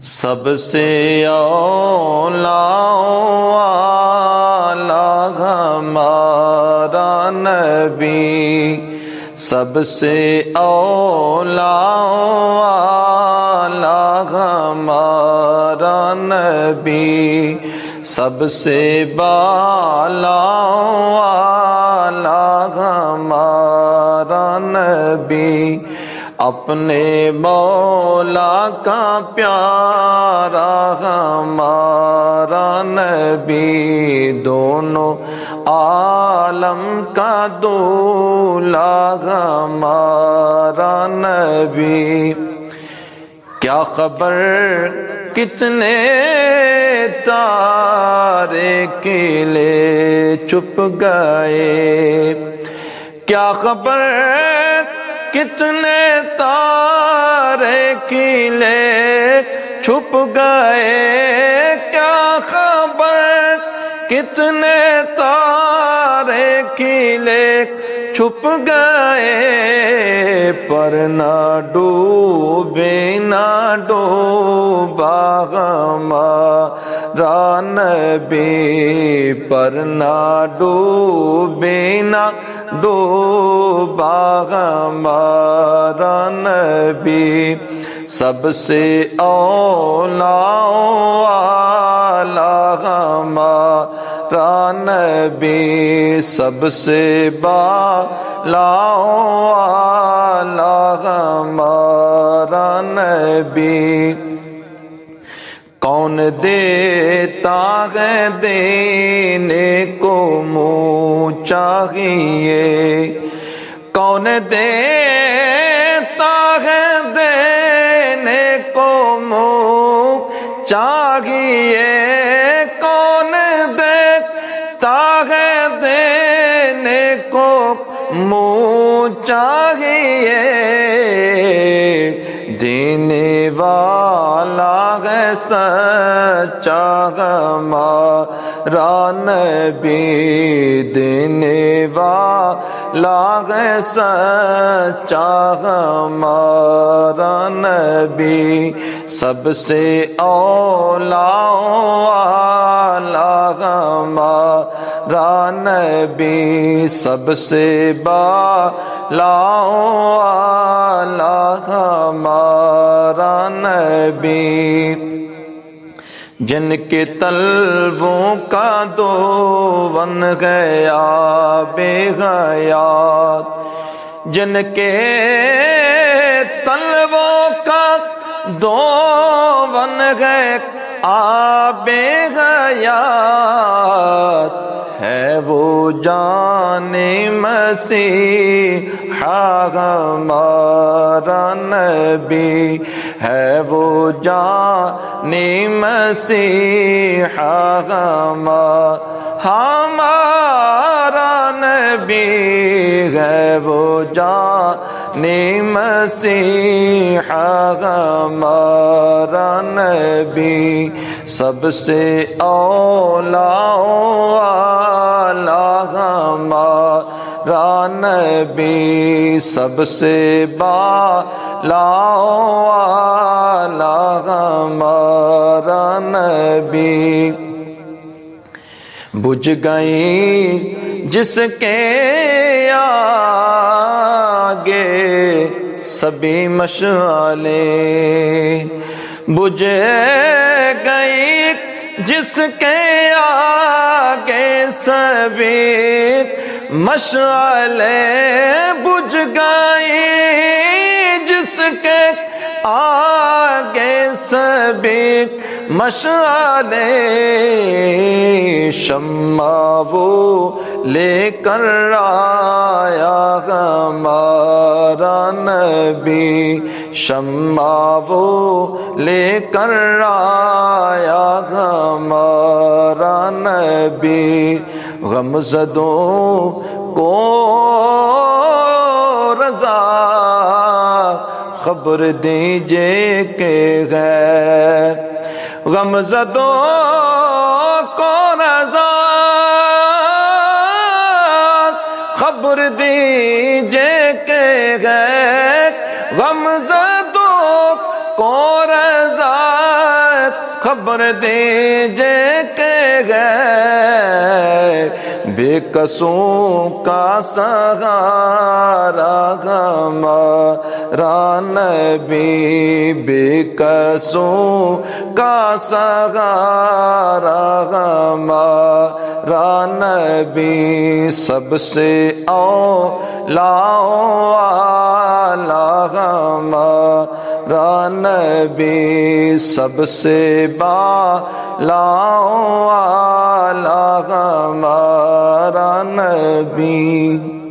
سب سے اولا والا ہمارا نبی، سب سے اولا والا ہمارا نبی، سب سے بالا والا ہمارا نبی، اپنے مولا کا پیارا ہمارا نبی، دونوں عالم کا دولا ہمارا نبی۔ کیا خبر کتنے تارے کلے چھپ گئے، کیا خبر کتنے تارے کلے چھپ گئے، کیا خبر کتنے تارے کلے چھپ گئے، پر نہ ڈوبے نہ ڈوبا ہمارا نبی، پر نہ ڈوبے نہ ڈوبا ہمارا نبی، سب سے اولا والا ہمارا نبی، سب سے بالا والا ہمارا نبی۔ کون دیتا ہے دینے کو منہ چاہیے، کون دیتا ہے دینے کو منہ چاہیے، کون دیتا ہے دینے کو منہ چاہیے، دینے والا ہے سچا ہمارا نبی، دینے والا ہے سچا ہمارا نبی، سب سے اولا والا ہمارا نبی، سب سے بالا والا ہمارا نبی، جن کے طلبوں کا دون گیا بے حیات، جن کے طلبوں کا دون گیا بے حیات، ہے وہ جان مسیحا ہمارا نبی، ہے وہ جان مسیحا ہمارا نبی، ہے وہ جان مسیحا ہمارا نبی، سب سے اولا والا ہمارا نبی، سب سے بالا والا ہمارا نبی، بجھ گئی جس کے آگے سبھی مشعلیں، بجھ گئی جس کے آگے سبھی مشعلیں، بجھ گئی جس کے آگے سبھی مشعلیں، شمع وہ لے کر آیا ہمارا نبی، شمع وہ لے کر آیا ہمارا نبی، غمزدوں کو رضا خبر دیجئے کہ ہے، غمزدوں کو رضا خبر دیجئے کہ ہے، غمزدوں کو رضا خبر دیجئے کہ غیر بے قصوں کا سہارا ہمارا نبی، بے قصوں کا سہارا ہمارا نبی، سب سے اولا والا ہمارا نبی، سب سے بالا والا ہمارا نبی۔